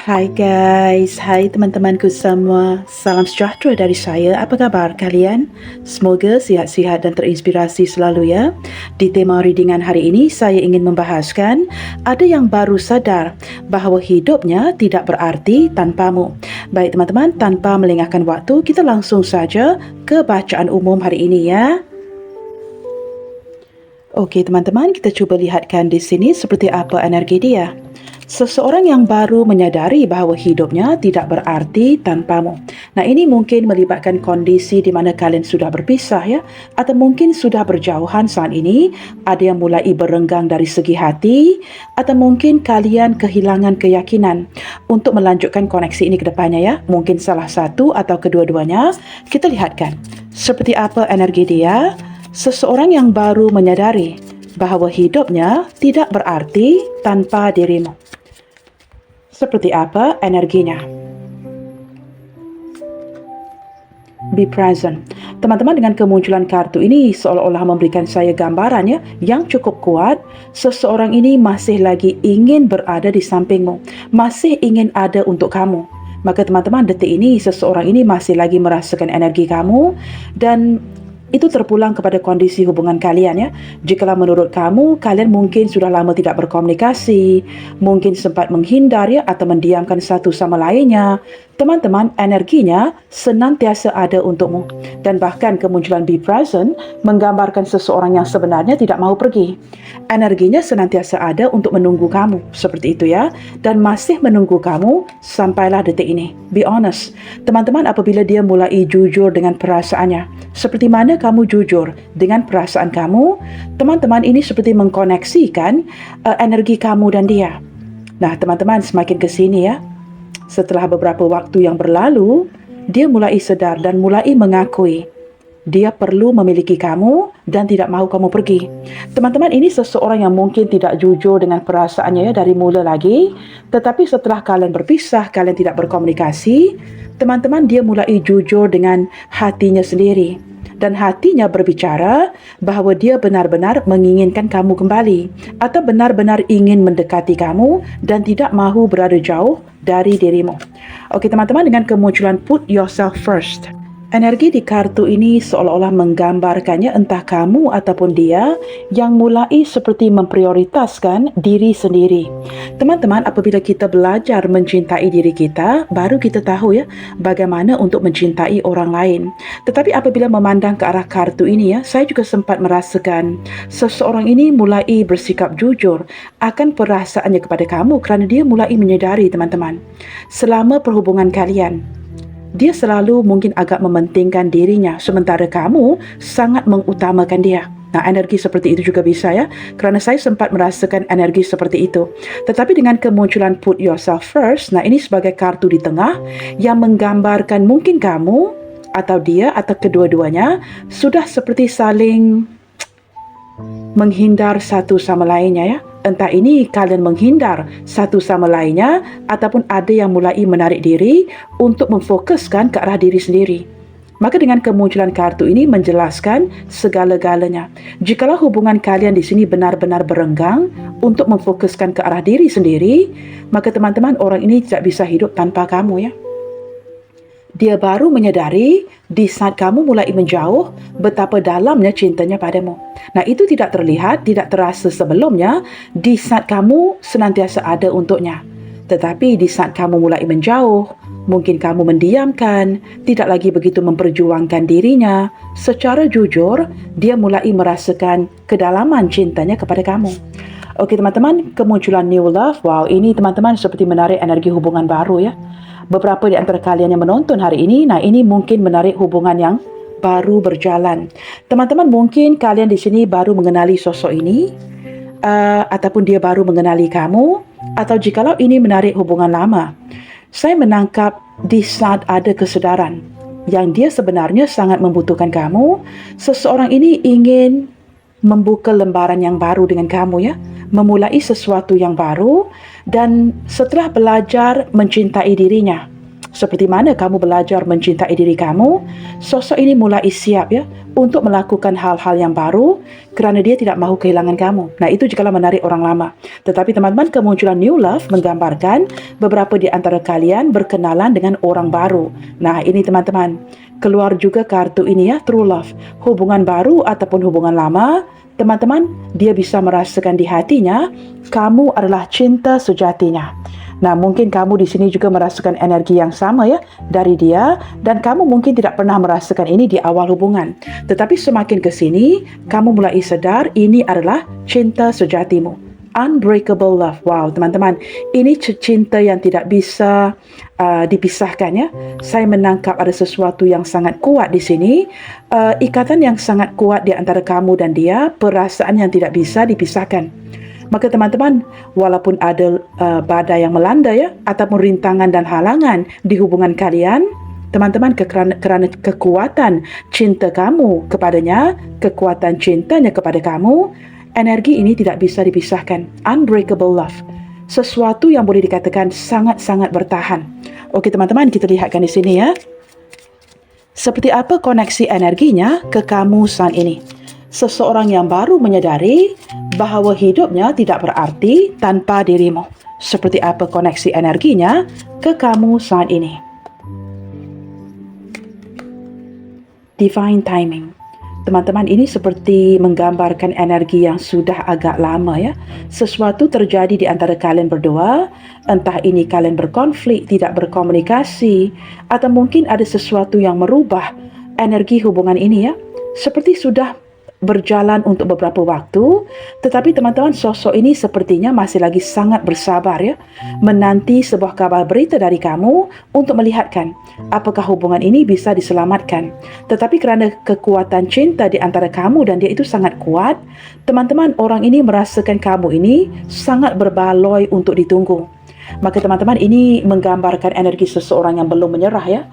Hai guys, hai teman-temanku semua. Salam sejahtera dari saya. Apa khabar kalian? Semoga sihat-sihat dan terinspirasi selalu ya. Di tema readingan hari ini, saya ingin membahaskan ada yang baru sadar bahawa hidupnya tidak berarti tanpamu. Baik teman-teman, tanpa melengahkan waktu, kita langsung saja ke bacaan umum hari ini ya. Okey teman-teman, kita cuba lihatkan di sini seperti apa energi dia. Seseorang yang baru menyadari bahawa hidupnya tidak berarti tanpamu. Nah, ini mungkin melibatkan kondisi di mana kalian sudah berpisah ya, atau mungkin sudah berjauhan saat ini, ada yang mulai berenggang dari segi hati, atau mungkin kalian kehilangan keyakinan untuk melanjutkan koneksi ini ke depannya ya. Mungkin salah satu atau kedua-duanya. Kita lihatkan seperti apa energi dia. Seseorang yang baru menyadari bahawa hidupnya tidak berarti tanpa dirimu. Seperti apa energinya? Be present. Teman-teman, dengan kemunculan kartu ini seolah-olah memberikan saya gambaran ya, yang cukup kuat. Seseorang ini masih lagi ingin berada di sampingmu, masih ingin ada untuk kamu. Maka teman-teman, detik ini seseorang ini masih lagi merasakan energi kamu, dan itu terpulang kepada kondisi hubungan kalian ya. Jikalau menurut kamu, kalian mungkin sudah lama tidak berkomunikasi, mungkin sempat menghindar ya, atau mendiamkan satu sama lainnya. Teman-teman, energinya senantiasa ada untukmu. Dan bahkan kemunculan Be Present menggambarkan seseorang yang sebenarnya tidak mahu pergi. Energinya senantiasa ada untuk menunggu kamu. Seperti itu ya. Dan masih menunggu kamu sampailah detik ini. Be honest. Teman-teman, apabila dia mulai jujur dengan perasaannya, seperti mana kamu jujur dengan perasaan kamu, teman-teman, ini seperti mengkoneksikan energi kamu dan dia. Nah, teman-teman, semakin ke sini ya. Setelah beberapa waktu yang berlalu, dia mulai sedar dan mulai mengakui dia perlu memiliki kamu dan tidak mahu kamu pergi. Teman-teman, ini seseorang yang mungkin tidak jujur dengan perasaannya ya dari mula lagi, tetapi setelah kalian berpisah, kalian tidak berkomunikasi, teman-teman, dia mulai jujur dengan hatinya sendiri. Dan hatinya berbicara bahawa dia benar-benar menginginkan kamu kembali, atau benar-benar ingin mendekati kamu dan tidak mahu berada jauh dari dirimu. Okey teman-teman, dengan kemunculan Put Yourself First, energi di kartu ini seolah-olah menggambarkannya entah kamu ataupun dia yang mulai seperti memprioritaskan diri sendiri. Teman-teman, apabila kita belajar mencintai diri kita, baru kita tahu ya bagaimana untuk mencintai orang lain. Tetapi apabila memandang ke arah kartu ini ya, saya juga sempat merasakan seseorang ini mulai bersikap jujur akan perasaannya kepada kamu kerana dia mulai menyedari teman-teman, selama perhubungan kalian, dia selalu mungkin agak mementingkan dirinya, sementara kamu sangat mengutamakan dia. Nah, energi seperti itu juga bisa ya, kerana saya sempat merasakan energi seperti itu. Tetapi dengan kemunculan Put Yourself First, nah ini sebagai kartu di tengah yang menggambarkan mungkin kamu atau dia atau kedua-duanya sudah seperti saling menghindar satu sama lainnya ya. Entah ini kalian menghindar satu sama lainnya, ataupun ada yang mulai menarik diri untuk memfokuskan ke arah diri sendiri. Maka dengan kemunculan kartu ini menjelaskan segala-galanya. Jikalau hubungan kalian di sini benar-benar berenggang untuk memfokuskan ke arah diri sendiri, maka teman-teman, orang ini tidak bisa hidup tanpa kamu ya. Dia baru menyadari di saat kamu mulai menjauh betapa dalamnya cintanya padamu. Nah, itu tidak terlihat, tidak terasa sebelumnya di saat kamu senantiasa ada untuknya. Tetapi di saat kamu mulai menjauh, mungkin kamu mendiamkan, tidak lagi begitu memperjuangkan dirinya, secara jujur dia mulai merasakan kedalaman cintanya kepada kamu. Okey teman-teman, kemunculan New Love. Wow, ini teman-teman seperti menarik energi hubungan baru ya. Beberapa di antara kalian yang menonton hari ini, nah ini mungkin menarik hubungan yang baru berjalan. Teman-teman, mungkin kalian di sini baru mengenali sosok ini, ataupun dia baru mengenali kamu, atau jikalau ini menarik hubungan lama. Saya menangkap di saat ada kesedaran yang dia sebenarnya sangat membutuhkan kamu, seseorang ini ingin membuka lembaran yang baru dengan kamu ya, memulai sesuatu yang baru, dan setelah belajar mencintai dirinya, Seperti mana kamu belajar mencintai diri kamu, sosok ini mulai siap ya untuk melakukan hal-hal yang baru kerana dia tidak mahu kehilangan kamu. Nah, itu jikalau menarik orang lama. Tetapi teman-teman, kemunculan new love menggambarkan beberapa di antara kalian berkenalan dengan orang baru. Nah, ini teman-teman, keluar juga kartu ini ya, true love. Hubungan baru ataupun hubungan lama, teman-teman, dia bisa merasakan di hatinya kamu adalah cinta sejatinya. Nah, mungkin kamu di sini juga merasakan energi yang sama ya dari dia, dan kamu mungkin tidak pernah merasakan ini di awal hubungan. Tetapi semakin ke sini, kamu mulai sadar ini adalah cinta sejatimu. Unbreakable love. Wow, teman-teman, ini cinta yang tidak bisa dipisahkan ya. Saya menangkap ada sesuatu yang sangat kuat di sini, ikatan yang sangat kuat di antara kamu dan dia, perasaan yang tidak bisa dipisahkan. Maka teman-teman, walaupun ada badai yang melanda ya, ataupun rintangan dan halangan di hubungan kalian, teman-teman, kerana kekuatan cinta kamu kepadanya, kekuatan cintanya kepada kamu, energi ini tidak bisa dipisahkan. Unbreakable love. Sesuatu yang boleh dikatakan sangat-sangat bertahan. Okey teman-teman, kita lihatkan di sini ya. Seperti apa koneksi energinya ke kamu saat ini? Seseorang yang baru menyadari bahawa hidupnya tidak berarti tanpa dirimu. Seperti apa koneksi energinya ke kamu saat ini? Divine timing. Teman-teman, ini seperti menggambarkan energi yang sudah agak lama ya. Sesuatu terjadi di antara kalian berdua, entah ini kalian berkonflik, tidak berkomunikasi, atau mungkin ada sesuatu yang merubah energi hubungan ini ya. Seperti sudah berjalan untuk beberapa waktu, tetapi teman-teman, sosok ini sepertinya masih lagi sangat bersabar ya, menanti sebuah kabar berita dari kamu untuk melihatkan apakah hubungan ini bisa diselamatkan. Tetapi kerana kekuatan cinta di antara kamu dan dia itu sangat kuat, teman-teman, orang ini merasakan kamu ini sangat berbaloi untuk ditunggu. Maka teman-teman, ini menggambarkan energi seseorang yang belum menyerah ya.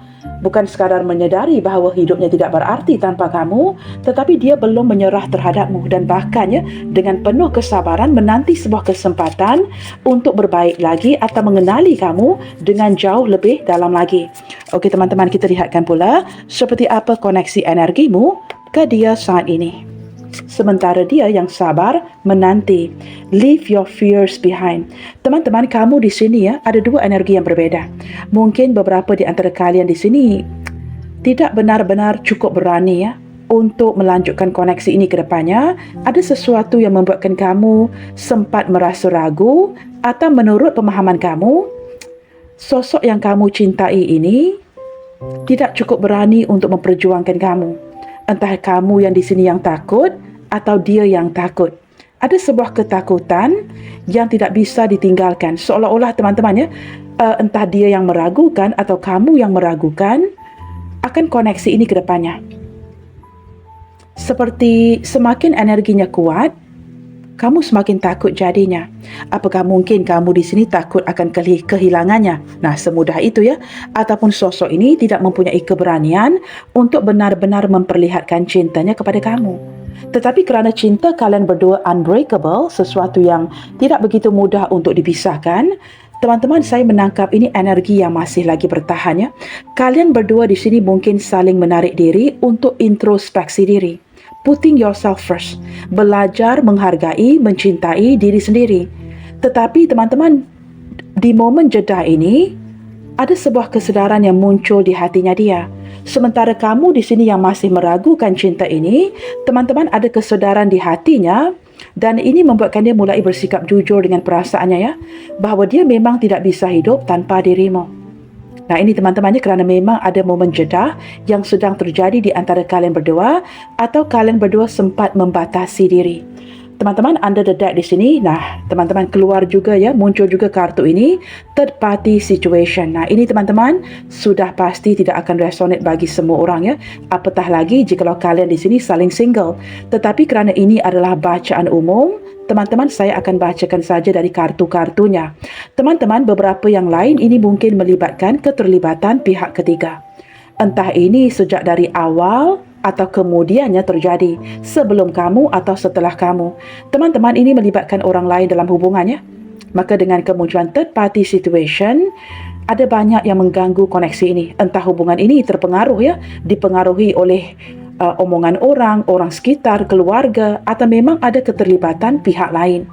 Bukan sekadar menyadari bahawa hidupnya tidak berarti tanpa kamu, tetapi dia belum menyerah terhadapmu dan bahkan ya, dengan penuh kesabaran menanti sebuah kesempatan untuk berbaik lagi atau mengenali kamu dengan jauh lebih dalam lagi. Okey teman-teman, kita lihatkan pula seperti apa koneksi energimu ke dia saat ini. Sementara dia yang sabar menanti. Leave your fears behind. Teman-teman, kamu di sini ya, ada dua energi yang berbeda. Mungkin beberapa di antara kalian di sini tidak benar-benar cukup berani ya untuk melanjutkan koneksi ini ke depannya. Ada sesuatu yang membuatkan kamu sempat merasa ragu, atau menurut pemahaman kamu, sosok yang kamu cintai ini tidak cukup berani untuk memperjuangkan kamu. Entah kamu yang di sini yang takut atau dia yang takut. Ada sebuah ketakutan yang tidak bisa ditinggalkan. Seolah-olah teman-teman ya, entah dia yang meragukan atau kamu yang meragukan akan koneksi ini ke depannya. Seperti semakin energinya kuat, kamu semakin takut jadinya. Apakah mungkin kamu di sini takut akan kehilangannya? Nah, semudah itu ya. Ataupun sosok ini tidak mempunyai keberanian untuk benar-benar memperlihatkan cintanya kepada kamu. Tetapi kerana cinta kalian berdua unbreakable, sesuatu yang tidak begitu mudah untuk dipisahkan, teman-teman, saya menangkap ini energi yang masih lagi bertahan ya. Kalian berdua di sini mungkin saling menarik diri untuk introspeksi diri. Putting yourself first. Belajar menghargai, mencintai diri sendiri. Tetapi teman-teman, di momen jeda ini, ada sebuah kesedaran yang muncul di hatinya dia. Sementara kamu di sini yang masih meragukan cinta ini, teman-teman, ada kesedaran di hatinya, dan ini membuatkan dia mulai bersikap jujur dengan perasaannya ya, bahawa dia memang tidak bisa hidup tanpa dirimu. Nah, ini teman-temannya kerana memang ada momen jeda yang sedang terjadi di antara kalian berdua, atau kalian berdua sempat membatasi diri. Teman-teman, under the deck di sini, nah teman-teman, keluar juga ya, muncul juga kartu ini, third party situation. Nah, ini teman-teman sudah pasti tidak akan resonate bagi semua orang ya, apatah lagi jikalau kalian di sini saling single. Tetapi kerana ini adalah bacaan umum, teman-teman, saya akan bacakan saja dari kartu-kartunya. Teman-teman, beberapa yang lain ini mungkin melibatkan keterlibatan pihak ketiga. Entah ini sejak dari awal atau kemudiannya terjadi, sebelum kamu atau setelah kamu. Teman-teman, ini melibatkan orang lain dalam hubungannya. Maka dengan kemunculan third party situation, Ada banyak yang mengganggu koneksi ini. Entah hubungan ini terpengaruh ya, dipengaruhi oleh omongan orang, orang sekitar, keluarga, atau memang ada keterlibatan pihak lain.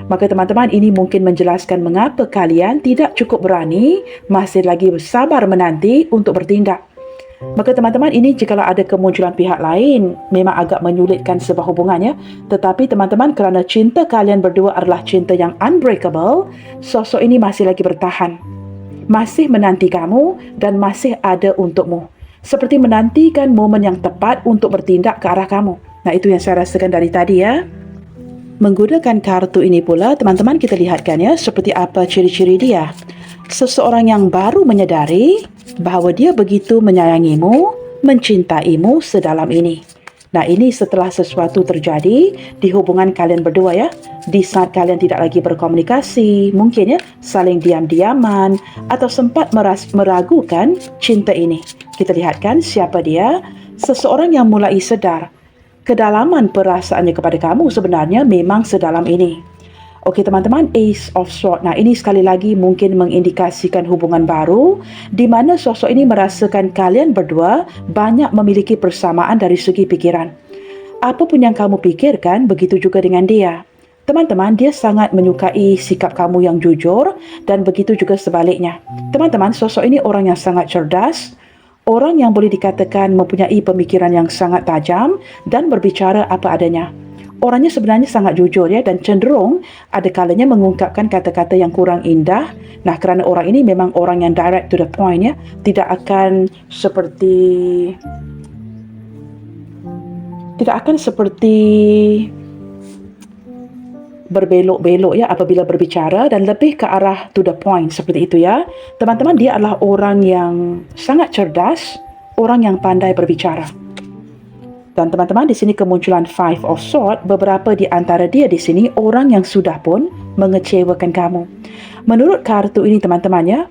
Maka teman-teman, ini mungkin menjelaskan mengapa kalian tidak cukup berani, masih lagi bersabar menanti untuk bertindak. Maka teman-teman, ini jikalau ada kemunculan pihak lain, memang agak menyulitkan sebuah hubungan ya. Tetapi teman-teman, kerana cinta kalian berdua adalah cinta yang unbreakable, sosok ini masih lagi bertahan, masih menanti kamu dan masih ada untukmu. Seperti menantikan momen yang tepat untuk bertindak ke arah kamu. Nah, itu yang saya rasakan dari tadi ya. Menggunakan kartu ini pula, teman-teman, kita lihatkan ya, seperti apa ciri-ciri dia. Seseorang yang baru menyadari bahawa dia begitu menyayangimu, mencintaimu sedalam ini. Nah, ini setelah sesuatu terjadi di hubungan kalian berdua ya. Di saat kalian tidak lagi berkomunikasi, mungkin ya, saling diam-diaman atau sempat meragukan cinta ini. Kita lihatkan siapa dia. Seseorang yang mulai sadar kedalaman perasaannya kepada kamu sebenarnya memang sedalam ini. Okey teman-teman, Ace of Swords. Nah, ini sekali lagi mungkin mengindikasikan hubungan baru di mana sosok ini merasakan kalian berdua banyak memiliki persamaan dari segi pikiran. Apapun yang kamu pikirkan, begitu juga dengan dia. Teman-teman, dia sangat menyukai sikap kamu yang jujur dan begitu juga sebaliknya. Teman-teman, sosok ini orang yang sangat cerdas, orang yang boleh dikatakan mempunyai pemikiran yang sangat tajam dan berbicara apa adanya. Orangnya sebenarnya sangat jujur ya, dan cenderung ada kalanya mengungkapkan kata-kata yang kurang indah. Nah, kerana orang ini memang orang yang direct to the point ya, tidak akan seperti berbelok-belok ya apabila berbicara, dan lebih ke arah to the point seperti itu ya. Teman-teman, dia adalah orang yang sangat cerdas, orang yang pandai berbicara. Dan teman-teman, di sini kemunculan Five of Swords, beberapa di antara dia di sini orang yang sudah pun mengecewakan kamu. Menurut kartu ini teman-teman ya,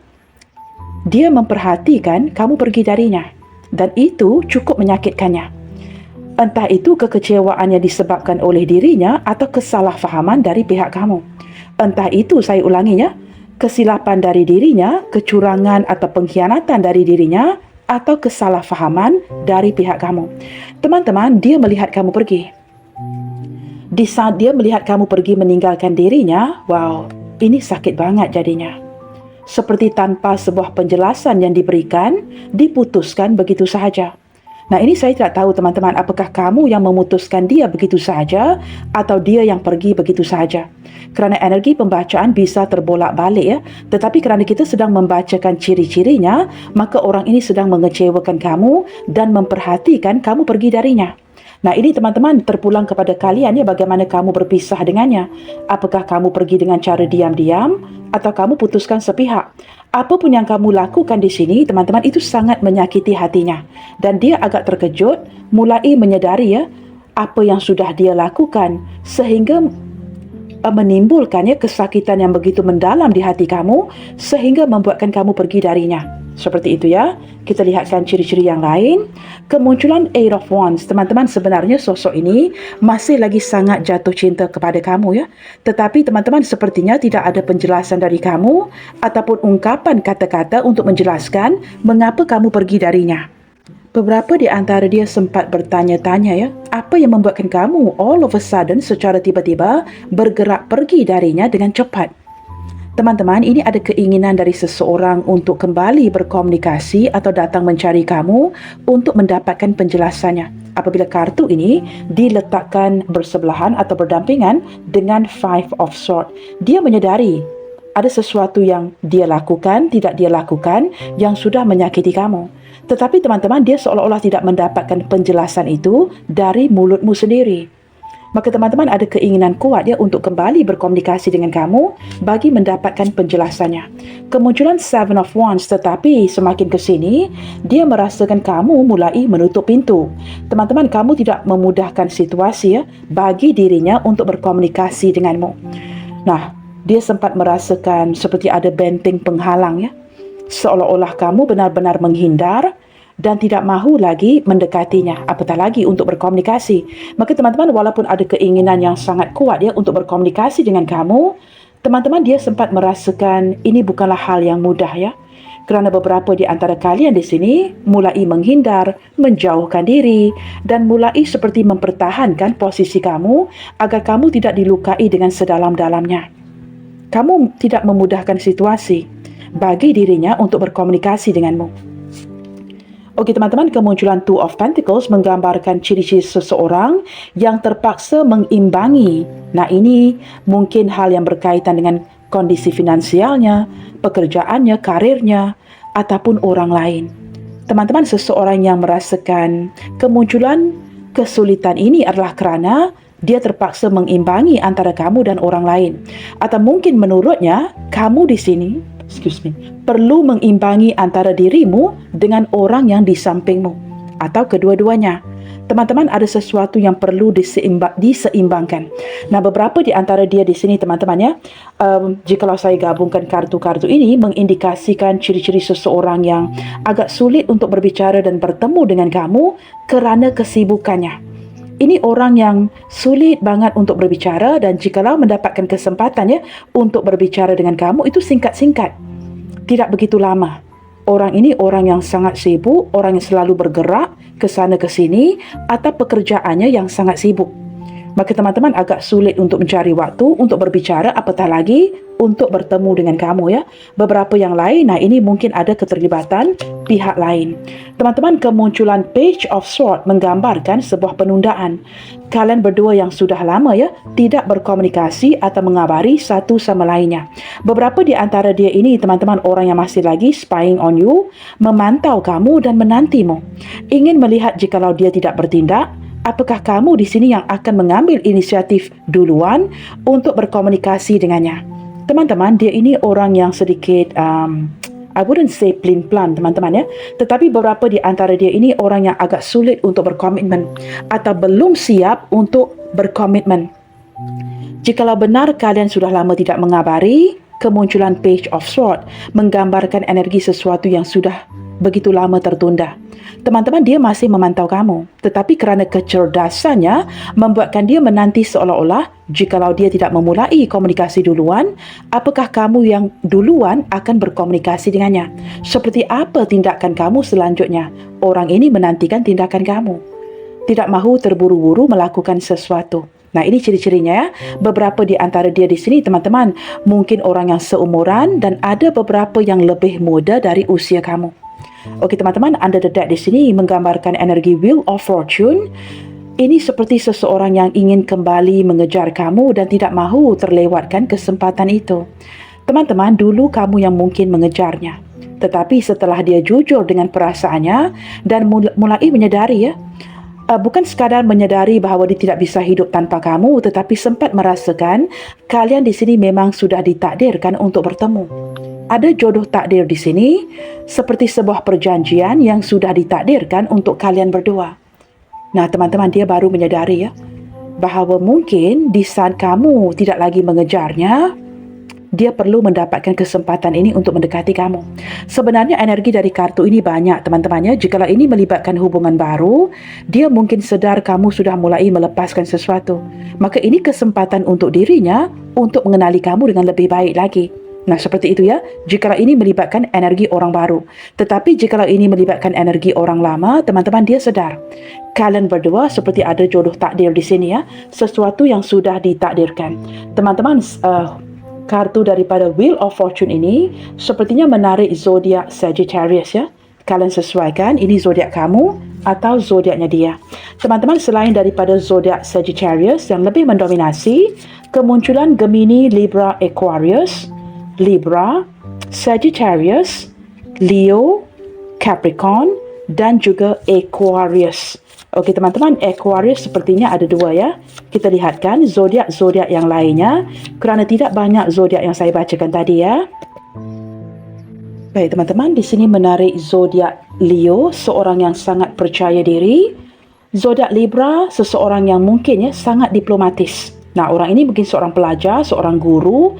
dia memperhatikan kamu pergi darinya, dan itu cukup menyakitkannya. Entah itu kekecewaannya disebabkan oleh dirinya atau kesalahfahaman dari pihak kamu. Entah itu, saya ulanginya, kesilapan dari dirinya, kecurangan atau pengkhianatan dari dirinya, atau kesalahfahaman dari pihak kamu. Teman-teman, dia melihat kamu pergi. Di saat dia melihat kamu pergi meninggalkan dirinya, wow, ini sakit banget jadinya. Seperti tanpa sebuah penjelasan yang diberikan, diputuskan begitu sahaja. Nah, ini saya tidak tahu teman-teman, apakah kamu yang memutuskan dia begitu sahaja atau dia yang pergi begitu sahaja. Kerana energi pembacaan bisa terbolak-balik ya. Tetapi kerana kita sedang membacakan ciri-cirinya, maka orang ini sedang mengecewakan kamu dan memperhatikan kamu pergi darinya. Nah, ini teman-teman terpulang kepada kalian ya, bagaimana kamu berpisah dengannya. Apakah kamu pergi dengan cara diam-diam atau kamu putuskan sepihak? Apapun yang kamu lakukan di sini, teman-teman, itu sangat menyakiti hatinya. Dan dia agak terkejut, mulai menyadari ya, apa yang sudah dia lakukan, sehingga menimbulkan ya, kesakitan yang begitu mendalam di hati kamu, sehingga membuatkan kamu pergi darinya. Seperti itu ya. Kita lihatkan ciri-ciri yang lain. Kemunculan Eight of Wands. Teman-teman, sebenarnya sosok ini masih lagi sangat jatuh cinta kepada kamu ya. Tetapi teman-teman, sepertinya tidak ada penjelasan dari kamu ataupun ungkapan kata-kata untuk menjelaskan mengapa kamu pergi darinya. Beberapa di antara dia sempat bertanya-tanya ya, apa yang membuatkan kamu all of a sudden secara tiba-tiba bergerak pergi darinya dengan cepat? Teman-teman, ini ada keinginan dari seseorang untuk kembali berkomunikasi atau datang mencari kamu untuk mendapatkan penjelasannya. Apabila kartu ini diletakkan bersebelahan atau berdampingan dengan Five of Swords, dia menyadari ada sesuatu yang dia lakukan, tidak dia lakukan, yang sudah menyakiti kamu. Tetapi teman-teman, dia seolah-olah tidak mendapatkan penjelasan itu dari mulutmu sendiri. Maka teman-teman ada keinginan kuat ya untuk kembali berkomunikasi dengan kamu bagi mendapatkan penjelasannya. Kemunculan Seven of Wands, tetapi semakin ke sini, dia merasakan kamu mulai menutup pintu. Teman-teman, kamu tidak memudahkan situasi ya bagi dirinya untuk berkomunikasi denganmu. Nah, dia sempat merasakan seperti ada benteng penghalang ya. Seolah-olah kamu benar-benar menghindar dan tidak mahu lagi mendekatinya, apatah lagi untuk berkomunikasi. Maka teman-teman, walaupun ada keinginan yang sangat kuat ya untuk berkomunikasi dengan kamu, Teman-teman, dia sempat merasakan ini bukanlah hal yang mudah ya. Kerana beberapa di antara kalian di sini mulai menghindar, menjauhkan diri dan mulai seperti mempertahankan posisi kamu agar kamu tidak dilukai dengan sedalam-dalamnya. Kamu tidak memudahkan situasi bagi dirinya untuk berkomunikasi denganmu. Okey teman-teman, kemunculan Two of Pentacles menggambarkan ciri-ciri seseorang yang terpaksa mengimbangi. Nah, ini mungkin hal yang berkaitan dengan kondisi finansialnya, pekerjaannya, karirnya, ataupun orang lain. Teman-teman, seseorang yang merasakan kemunculan kesulitan ini adalah kerana dia terpaksa mengimbangi antara kamu dan orang lain. Atau mungkin menurutnya, kamu di sini perlu mengimbangi antara dirimu dengan orang yang di sampingmu atau kedua-duanya. Teman-teman, ada sesuatu yang perlu diseimbangkan. Nah, beberapa di antara dia di sini teman-teman ya, jikalau saya gabungkan kartu-kartu ini mengindikasikan ciri-ciri seseorang yang agak sulit untuk berbicara dan bertemu dengan kamu kerana kesibukannya. Ini orang yang sulit banget untuk berbicara dan jikalau mendapatkan kesempatan ya untuk berbicara dengan kamu itu singkat-singkat. Tidak begitu lama. Orang ini orang yang sangat sibuk, orang yang selalu bergerak ke sana ke sini atau pekerjaannya yang sangat sibuk. Maka teman-teman agak sulit untuk mencari waktu untuk berbicara, apatah lagi untuk bertemu dengan kamu ya. Beberapa yang lain, nah ini mungkin ada keterlibatan pihak lain. Teman-teman, kemunculan Page of Swords menggambarkan sebuah penundaan. Kalian berdua yang sudah lama ya tidak berkomunikasi atau mengabari satu sama lainnya. Beberapa di antara dia ini teman-teman orang yang masih lagi spying on you, memantau kamu dan menantimu. Ingin melihat jikalau dia tidak bertindak, apakah kamu di sini yang akan mengambil inisiatif duluan untuk berkomunikasi dengannya? Teman-teman, dia ini orang yang sedikit, I wouldn't say pelin-pelan teman-teman ya. Tetapi beberapa di antara dia ini orang yang agak sulit untuk berkomitmen atau belum siap untuk berkomitmen. Jikalau benar kalian sudah lama tidak mengabari, kemunculan Page of Swords menggambarkan energi sesuatu yang sudah begitu lama tertunda. Teman-teman, dia masih memantau kamu. Tetapi kerana kecerdasannya, membuatkan dia menanti seolah-olah jikalau dia tidak memulai komunikasi duluan, apakah kamu yang duluan akan berkomunikasi dengannya? Seperti apa tindakan kamu selanjutnya? Orang ini menantikan tindakan kamu. Tidak mahu terburu-buru melakukan sesuatu. Nah, ini ciri-cirinya ya. Beberapa di antara dia di sini, teman-teman, mungkin orang yang seumuran dan ada beberapa yang lebih muda dari usia kamu. Okey teman-teman, under the deck di sini menggambarkan energi Wheel of Fortune. Ini seperti seseorang yang ingin kembali mengejar kamu dan tidak mahu terlewatkan kesempatan itu. Teman-teman, dulu kamu yang mungkin mengejarnya. Tetapi setelah dia jujur dengan perasaannya dan mulai menyadari ya, bukan sekadar menyadari bahawa dia tidak bisa hidup tanpa kamu, tetapi sempat merasakan kalian di sini memang sudah ditakdirkan untuk bertemu. Ada jodoh takdir di sini, seperti sebuah perjanjian yang sudah ditakdirkan untuk kalian berdua. Nah, teman-teman, dia baru menyadari ya, bahawa mungkin di saat kamu tidak lagi mengejarnya, dia perlu mendapatkan kesempatan ini untuk mendekati kamu. Sebenarnya energi dari kartu ini banyak, teman-teman ya. Jikalau ini melibatkan hubungan baru, dia mungkin sedar kamu sudah mulai melepaskan sesuatu. Maka ini kesempatan untuk dirinya untuk mengenali kamu dengan lebih baik lagi. Nah, seperti itu ya, jikalau ini melibatkan energi orang baru. Tetapi jikalau ini melibatkan energi orang lama, teman-teman, dia sedar kalian berdua seperti ada jodoh takdir di sini ya, sesuatu yang sudah ditakdirkan. Teman-teman, kartu daripada Wheel of Fortune ini sepertinya menarik zodiak Sagittarius ya. Kalian sesuaikan ini zodiak kamu atau zodiaknya dia. Teman-teman, selain daripada zodiak Sagittarius yang lebih mendominasi, kemunculan Gemini, Libra, Aquarius, Libra, Sagittarius, Leo, Capricorn dan juga Aquarius. Okey teman-teman, Aquarius sepertinya ada dua ya. Kita lihatkan zodiak-zodiak yang lainnya kerana tidak banyak zodiak yang saya bacakan tadi ya. Baik teman-teman, di sini menarik zodiak Leo, seorang yang sangat percaya diri. Zodiak Libra, seseorang yang mungkin ya sangat diplomatis. Nah, orang ini mungkin seorang pelajar, seorang guru,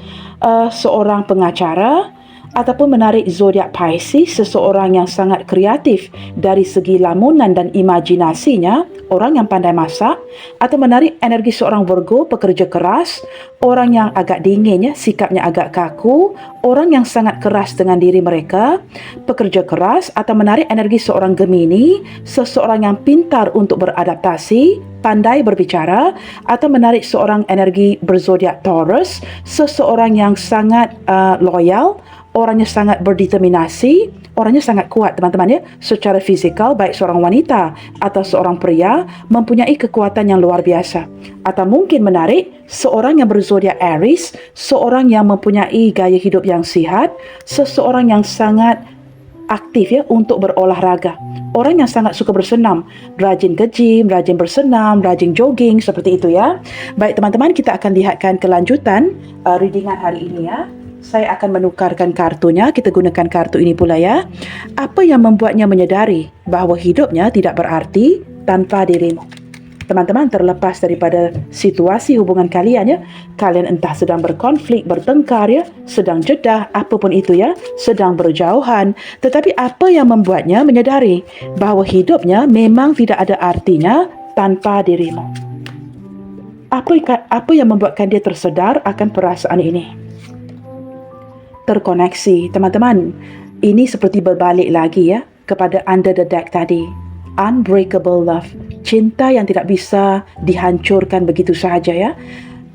seorang pengacara ataupun menarik zodiak Pisces, seseorang yang sangat kreatif dari segi lamunan dan imajinasinya, orang yang pandai masak, atau menarik energi seorang Virgo, pekerja keras, orang yang agak dingin ya, sikapnya agak kaku, orang yang sangat keras dengan diri mereka, pekerja keras, atau menarik energi seorang Gemini, seseorang yang pintar untuk beradaptasi, pandai berbicara, atau menarik seorang energi berzodiak Taurus, seseorang yang sangat loyal, orangnya sangat berdeterminasi, orangnya sangat kuat teman-teman ya, secara fizikal, baik seorang wanita atau seorang pria mempunyai kekuatan yang luar biasa. Atau mungkin menarik seorang yang berzodiak Aries, seorang yang mempunyai gaya hidup yang sihat, seseorang yang sangat aktif ya untuk berolahraga. Orang yang sangat suka bersenam, rajin ke gym, rajin bersenam, rajin jogging, seperti itu ya. Baik teman-teman, kita akan lihatkan kelanjutan readingan hari ini ya. Saya akan menukarkan kartunya, kita gunakan kartu ini pula ya. Apa yang membuatnya menyadari bahawa hidupnya tidak berarti tanpa dirimu? Teman-teman, terlepas daripada situasi hubungan kalian ya, kalian entah sedang berkonflik, bertengkar ya, sedang jedah, apapun itu ya, sedang berjauhan, tetapi apa yang membuatnya menyadari bahawa hidupnya memang tidak ada artinya tanpa dirimu? Apa yang membuatkan dia tersedar akan perasaan ini? Terkoneksi, teman-teman. Ini seperti berbalik lagi ya kepada under the deck tadi. Unbreakable love, cinta yang tidak bisa dihancurkan begitu sahaja ya.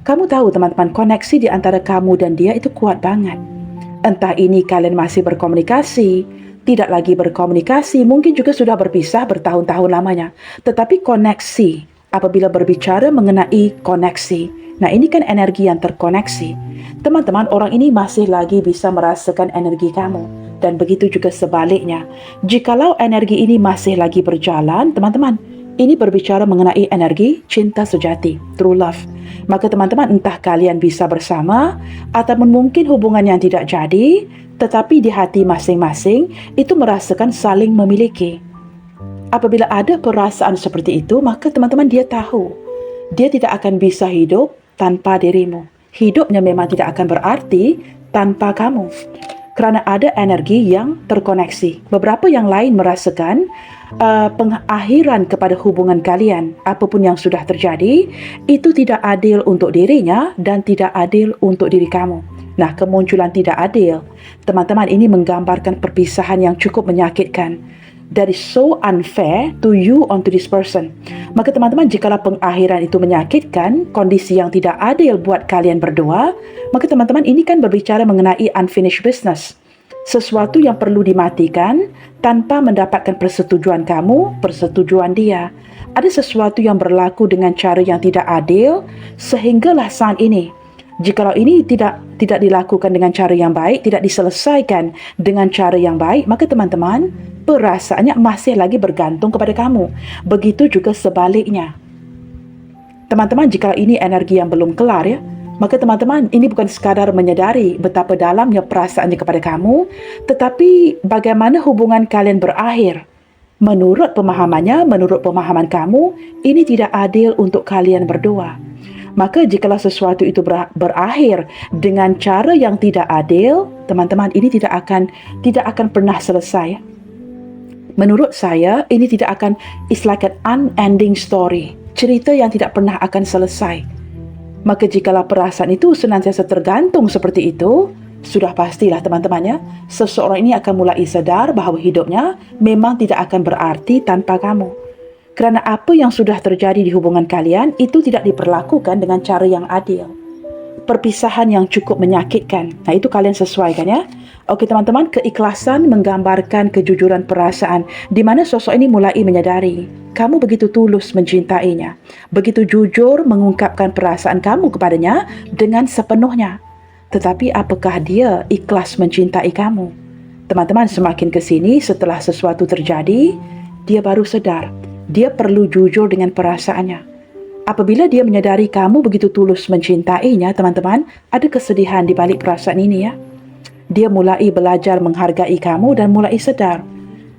Kamu tahu teman-teman, koneksi di antara kamu dan dia itu kuat banget. Entah ini kalian masih berkomunikasi, tidak lagi berkomunikasi, mungkin juga sudah berpisah bertahun-tahun lamanya. Tetapi koneksi, apabila berbicara mengenai koneksi, nah ini kan energi yang terkoneksi. Teman-teman, orang ini masih lagi bisa merasakan energi kamu. Dan begitu juga sebaliknya. Jikalau energi ini masih lagi berjalan, teman-teman, ini berbicara mengenai energi cinta sejati, true love. Maka teman-teman, entah kalian bisa bersama, ataupun mungkin hubungan yang tidak jadi, tetapi di hati masing-masing, itu merasakan saling memiliki. Apabila ada perasaan seperti itu, maka teman-teman dia tahu, dia tidak akan bisa hidup tanpa dirimu. Hidupnya memang tidak akan berarti tanpa kamu. Kerana ada energi yang terkoneksi. Beberapa yang lain merasakan pengakhiran kepada hubungan kalian, apapun yang sudah terjadi, itu tidak adil untuk dirinya dan tidak adil untuk diri kamu. Nah, kemunculan tidak adil, teman-teman, ini menggambarkan perpisahan yang cukup menyakitkan. That is so unfair to you on to this person. Maka teman-teman, jikalau pengakhiran itu menyakitkan, kondisi yang tidak adil buat kalian berdua, maka teman-teman, ini kan berbicara mengenai unfinished business. Sesuatu yang perlu dimatikan tanpa mendapatkan persetujuan kamu, persetujuan dia. Ada sesuatu yang berlaku dengan cara yang tidak adil, sehinggalah saat ini, jikalau ini tidak dilakukan dengan cara yang baik, tidak diselesaikan dengan cara yang baik, maka teman-teman, perasaannya masih lagi bergantung kepada kamu. Begitu juga sebaliknya. Teman-teman, jika ini energi yang belum kelar ya, maka teman-teman, ini bukan sekadar menyadari betapa dalamnya perasaannya kepada kamu, tetapi bagaimana hubungan kalian berakhir. Menurut pemahamannya, menurut pemahaman kamu, ini tidak adil untuk kalian berdua. Maka jikalau sesuatu itu berakhir dengan cara yang tidak adil, teman-teman, ini tidak akan pernah selesai. Menurut saya, ini tidak akan, it's like an unending story. Cerita yang tidak pernah akan selesai. Maka jikalau perasaan itu senantiasa tergantung seperti itu, sudah pastilah teman-teman ya, seseorang ini akan mulai sadar bahawa hidupnya memang tidak akan berarti tanpa kamu. Kerana apa yang sudah terjadi di hubungan kalian itu tidak diperlakukan dengan cara yang adil. Perpisahan yang cukup menyakitkan. Nah, itu kalian sesuaikan ya. Okey teman-teman, keikhlasan menggambarkan kejujuran perasaan di mana sosok ini mulai menyadari kamu begitu tulus mencintainya, begitu jujur mengungkapkan perasaan kamu kepadanya dengan sepenuhnya. Tetapi apakah dia ikhlas mencintai kamu? Teman-teman, semakin ke sini setelah sesuatu terjadi, dia baru sedar dia perlu jujur dengan perasaannya. Apabila dia menyadari kamu begitu tulus mencintainya, teman-teman, ada kesedihan di balik perasaan ini ya. Dia mulai belajar menghargai kamu dan mulai sadar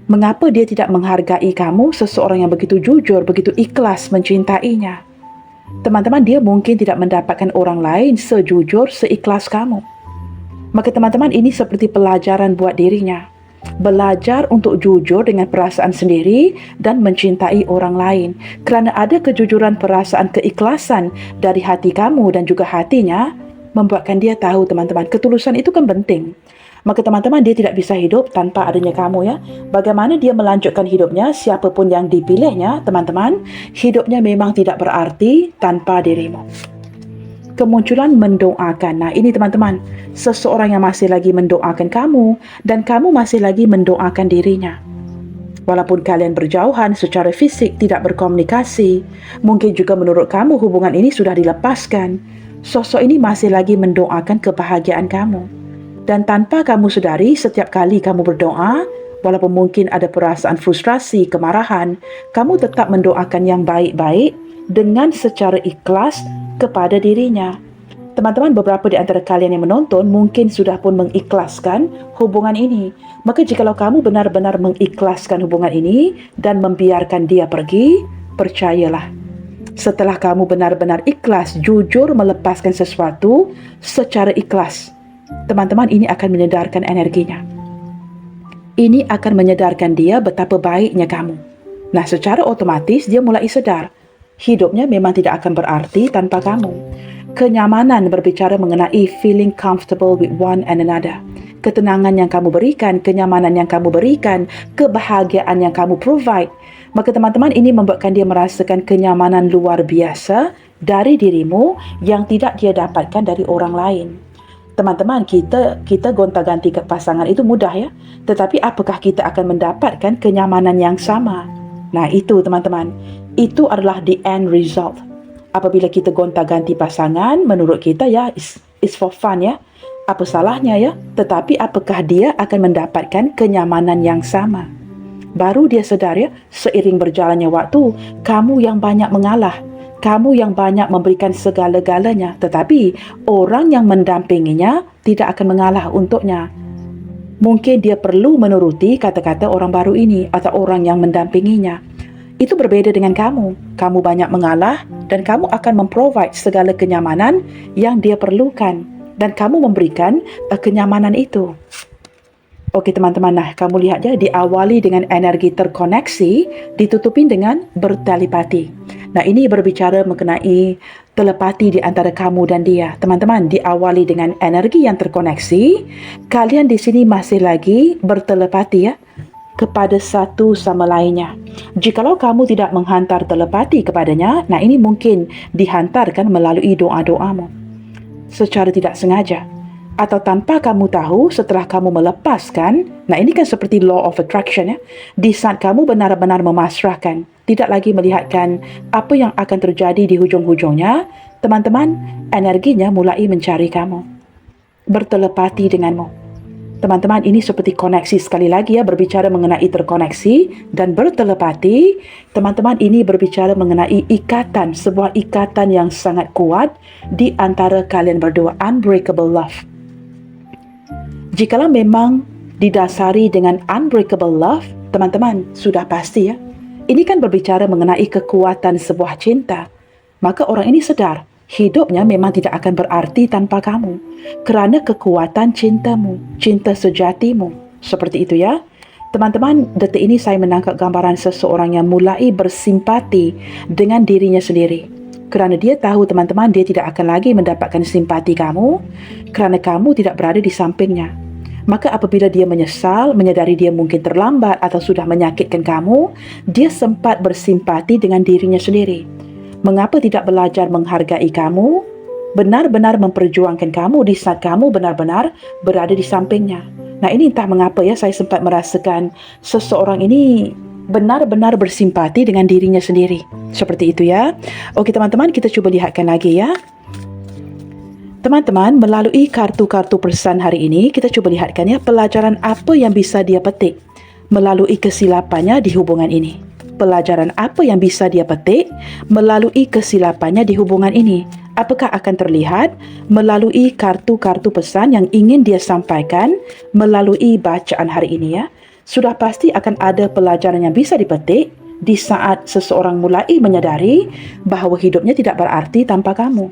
mengapa dia tidak menghargai kamu, seseorang yang begitu jujur, begitu ikhlas mencintainya. Teman-teman, dia mungkin tidak mendapatkan orang lain sejujur, seikhlas kamu. Maka teman-teman, ini seperti pelajaran buat dirinya. Belajar untuk jujur dengan perasaan sendiri dan mencintai orang lain. Kerana ada kejujuran perasaan keikhlasan dari hati kamu dan juga hatinya, membuatkan dia tahu teman-teman, ketulusan itu kan penting. Maka teman-teman, dia tidak bisa hidup tanpa adanya kamu ya. Bagaimana dia melanjutkan hidupnya, siapapun yang dipilihnya, teman-teman, hidupnya memang tidak berarti tanpa dirimu. Kemunculan mendoakan. Nah, ini teman-teman, seseorang yang masih lagi mendoakan kamu dan kamu masih lagi mendoakan dirinya. Walaupun kalian berjauhan secara fisik, tidak berkomunikasi, mungkin juga menurut kamu hubungan ini sudah dilepaskan, sosok ini masih lagi mendoakan kebahagiaan kamu. Dan tanpa kamu sedari, setiap kali kamu berdoa, walaupun mungkin ada perasaan frustrasi, kemarahan, kamu tetap mendoakan yang baik-baik dengan secara ikhlas kepada dirinya. Teman-teman, beberapa di antara kalian yang menonton mungkin sudah pun mengikhlaskan hubungan ini. Maka jikalau kamu benar-benar mengikhlaskan hubungan ini dan membiarkan dia pergi, percayalah, setelah kamu benar-benar ikhlas, jujur melepaskan sesuatu secara ikhlas, teman-teman, ini akan menyedarkan energinya. Ini akan menyedarkan dia betapa baiknya kamu. Nah, secara otomatis dia mulai sadar, hidupnya memang tidak akan berarti tanpa kamu. Kenyamanan berbicara mengenai feeling comfortable with one and another. Ketenangan yang kamu berikan, kenyamanan yang kamu berikan, kebahagiaan yang kamu provide. Maka teman-teman, ini membuatkan dia merasakan kenyamanan luar biasa dari dirimu yang tidak dia dapatkan dari orang lain. Teman-teman, kita gonta-ganti ke pasangan itu mudah ya. Tetapi apakah kita akan mendapatkan kenyamanan yang sama? Nah, itu teman-teman, itu adalah the end result. Apabila kita gonta-ganti pasangan, menurut kita ya, it's for fun ya. Apa salahnya ya? Tetapi apakah dia akan mendapatkan kenyamanan yang sama? Baru dia sedar ya, seiring berjalannya waktu, kamu yang banyak mengalah. Kamu yang banyak memberikan segala-galanya. Tetapi orang yang mendampinginya tidak akan mengalah untuknya. Mungkin dia perlu menuruti kata-kata orang baru ini atau orang yang mendampinginya. Itu berbeda dengan kamu. Kamu banyak mengalah dan kamu akan memprovide segala kenyamanan yang dia perlukan. Dan kamu memberikan kenyamanan itu. Okey teman-teman, nah kamu lihat ya, diawali dengan energi terkoneksi, ditutupin dengan bertelepati. Nah, ini berbicara mengenai telepati di antara kamu dan dia. Teman-teman, diawali dengan energi yang terkoneksi, kalian di sini masih lagi bertelepati ya, kepada satu sama lainnya. Jikalau kamu tidak menghantar telepati kepadanya, nah ini mungkin dihantarkan melalui doa-doamu. Secara tidak sengaja. Atau tanpa kamu tahu, setelah kamu melepaskan, nah ini kan seperti law of attraction ya. Di saat kamu benar-benar memasrahkan, tidak lagi melihatkan apa yang akan terjadi di hujung-hujungnya, teman-teman, energinya mulai mencari kamu. Bertelepati denganmu. Teman-teman, ini seperti koneksi, sekali lagi ya, berbicara mengenai terkoneksi dan bertelepati. Teman-teman, ini berbicara mengenai ikatan, sebuah ikatan yang sangat kuat di antara kalian berdua, unbreakable love. Jikalau memang didasari dengan unbreakable love, teman-teman, sudah pasti ya. Ini kan berbicara mengenai kekuatan sebuah cinta. Maka orang ini sedar, hidupnya memang tidak akan berarti tanpa kamu. Kerana kekuatan cintamu, cinta sejatimu. Seperti itu ya. Teman-teman, detik ini saya menangkap gambaran seseorang yang mulai bersimpati dengan dirinya sendiri. Kerana dia tahu teman-teman, dia tidak akan lagi mendapatkan simpati kamu kerana kamu tidak berada di sampingnya. Maka apabila dia menyesal, menyadari dia mungkin terlambat atau sudah menyakitkan kamu, dia sempat bersimpati dengan dirinya sendiri. Mengapa tidak belajar menghargai kamu, benar-benar memperjuangkan kamu di saat kamu benar-benar berada di sampingnya. Nah, ini entah mengapa ya, saya sempat merasakan seseorang ini benar-benar bersimpati dengan dirinya sendiri. Seperti itu ya. Okey teman-teman, kita cuba lihatkan lagi ya. Teman-teman, melalui kartu-kartu pesan hari ini, kita cuba lihatkan ya, pelajaran apa yang bisa dia petik melalui kesilapannya di hubungan ini. Pelajaran apa yang bisa dia petik melalui kesilapannya di hubungan ini. Apakah akan terlihat melalui kartu-kartu pesan yang ingin dia sampaikan melalui bacaan hari ini ya. Sudah pasti akan ada pelajaran yang bisa dipetik di saat seseorang mulai menyadari bahawa hidupnya tidak berarti tanpa kamu.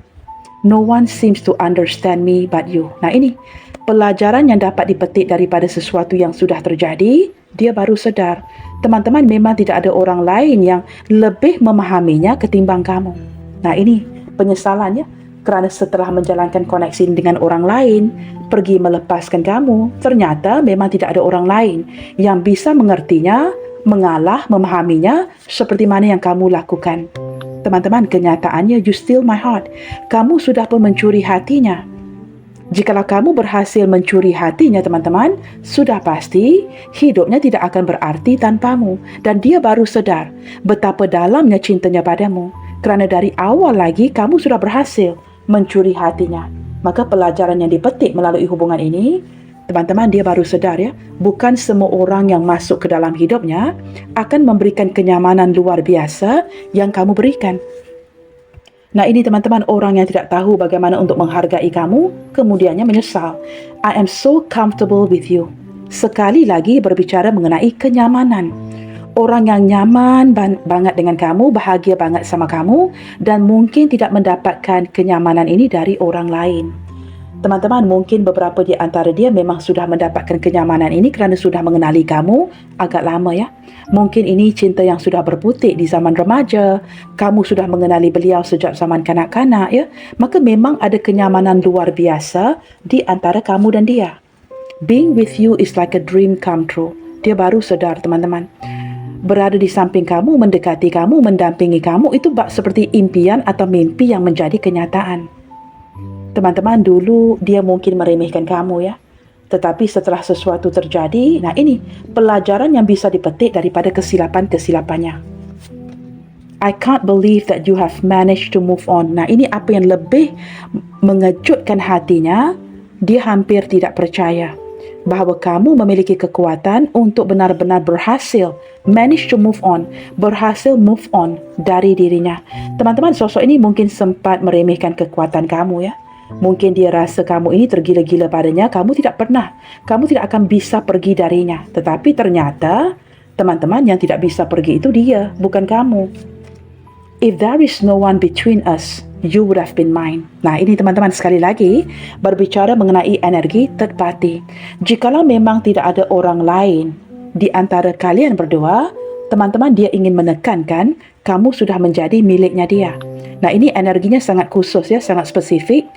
No one seems to understand me but you. Nah ini, pelajaran yang dapat dipetik daripada sesuatu yang sudah terjadi, dia baru sedar. Teman-teman, memang tidak ada orang lain yang lebih memahaminya ketimbang kamu. Nah ini, penyesalannya. Kerana setelah menjalankan koneksi dengan orang lain, pergi melepaskan kamu, ternyata memang tidak ada orang lain yang bisa mengertinya, mengalah, memahaminya seperti mana yang kamu lakukan. Teman-teman, kenyataannya you steal my heart. Kamu sudah pun mencuri hatinya. Jikalau kamu berhasil mencuri hatinya, teman-teman, sudah pasti hidupnya tidak akan berarti tanpamu. Dan dia baru sedar betapa dalamnya cintanya padamu. Kerana dari awal lagi kamu sudah berhasil mencuri hatinya. Maka pelajaran yang dipetik melalui hubungan ini, teman-teman, dia baru sedar ya, bukan semua orang yang masuk ke dalam hidupnya akan memberikan kenyamanan luar biasa yang kamu berikan. Nah ini teman-teman, orang yang tidak tahu bagaimana untuk menghargai kamu, kemudiannya menyesal. I am so comfortable with you. Sekali lagi berbicara mengenai kenyamanan. Orang yang nyaman banget dengan kamu, bahagia banget sama kamu, dan mungkin tidak mendapatkan kenyamanan ini dari orang lain. Teman-teman, mungkin beberapa di antara dia memang sudah mendapatkan kenyamanan ini kerana sudah mengenali kamu agak lama ya. Mungkin ini cinta yang sudah berputik di zaman remaja, kamu sudah mengenali beliau sejak zaman kanak-kanak ya. Maka memang ada kenyamanan luar biasa di antara kamu dan dia. Being with you is like a dream come true. Dia baru sedar, teman-teman. Berada di samping kamu, mendekati kamu, mendampingi kamu, itu seperti impian atau mimpi yang menjadi kenyataan. Teman-teman, dulu dia mungkin meremehkan kamu ya. Tetapi setelah sesuatu terjadi, nah ini pelajaran yang bisa dipetik daripada kesilapan-kesilapannya. I can't believe that you have managed to move on. Nah ini apa yang lebih mengejutkan hatinya, dia hampir tidak percaya bahawa kamu memiliki kekuatan untuk benar-benar berhasil manage to move on, berhasil move on dari dirinya. Teman-teman, sosok ini mungkin sempat meremehkan kekuatan kamu ya. Mungkin dia rasa kamu ini tergila-gila padanya, kamu tidak akan bisa pergi darinya. Tetapi ternyata, teman-teman, yang tidak bisa pergi itu dia, bukan kamu. If there is no one between us, you would have been mine. Nah ini teman-teman, sekali lagi berbicara mengenai energi third party. Jikalau memang tidak ada orang lain di antara kalian berdua, teman-teman, dia ingin menekankan kamu sudah menjadi miliknya dia. Nah ini energinya sangat khusus ya, sangat spesifik.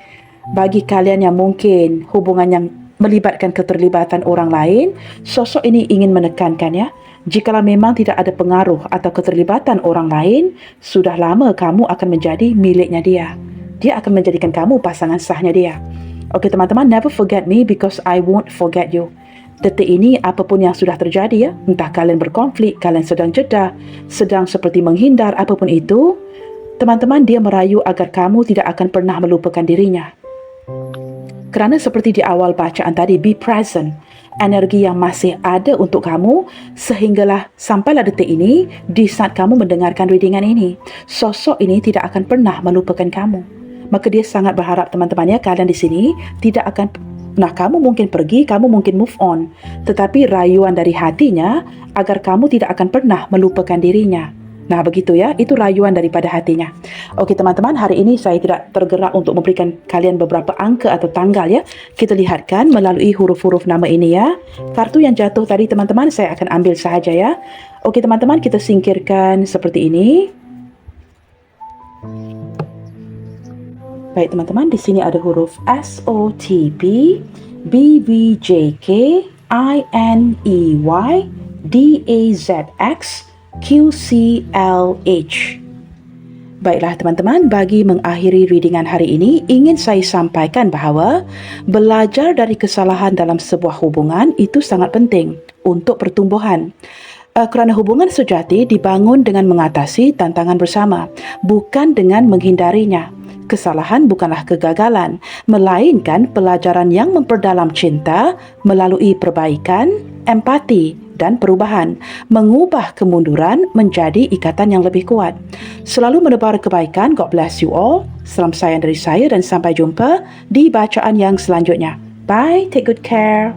Bagi kalian yang mungkin hubungan yang melibatkan keterlibatan orang lain, sosok ini ingin menekankan ya, jikalau memang tidak ada pengaruh atau keterlibatan orang lain, sudah lama kamu akan menjadi miliknya dia. Dia akan menjadikan kamu pasangan sahnya dia. Okey teman-teman, never forget me because I won't forget you. Detik ini apapun yang sudah terjadi ya, entah kalian berkonflik, kalian sedang jeda, sedang seperti menghindar, apapun itu, teman-teman, dia merayu agar kamu tidak akan pernah melupakan dirinya. Kerana seperti di awal bacaan tadi, be present. Energi yang masih ada untuk kamu sehinggalah sampailah detik ini, di saat kamu mendengarkan readingan ini, sosok ini tidak akan pernah melupakan kamu. Maka dia sangat berharap teman-teman ya, kalian di sini tidak akan, nah kamu mungkin pergi, kamu mungkin move on, tetapi rayuan dari hatinya agar kamu tidak akan pernah melupakan dirinya. Nah begitu ya, itu rayuan daripada hatinya. Okey teman-teman, hari ini saya tidak tergerak untuk memberikan kalian beberapa angka atau tanggal ya. Kita lihatkan melalui huruf-huruf nama ini ya. Kartu yang jatuh tadi teman-teman saya akan ambil sahaja ya. Okey teman-teman, kita singkirkan seperti ini. Baik teman-teman, di sini ada huruf SOTP, BBJK, INEY, DAZX, QCLH. Baiklah teman-teman, bagi mengakhiri readingan hari ini, ingin saya sampaikan bahawa belajar dari kesalahan dalam sebuah hubungan itu sangat penting untuk pertumbuhan. Kerana hubungan sejati dibangun dengan mengatasi tantangan bersama, bukan dengan menghindarinya. Kesalahan bukanlah kegagalan, melainkan pelajaran yang memperdalam cinta melalui perbaikan, empati dan perubahan, mengubah kemunduran menjadi ikatan yang lebih kuat. Selalu menebar kebaikan. God bless you all. Salam sayang dari saya dan sampai jumpa di bacaan yang selanjutnya. Bye, take good care.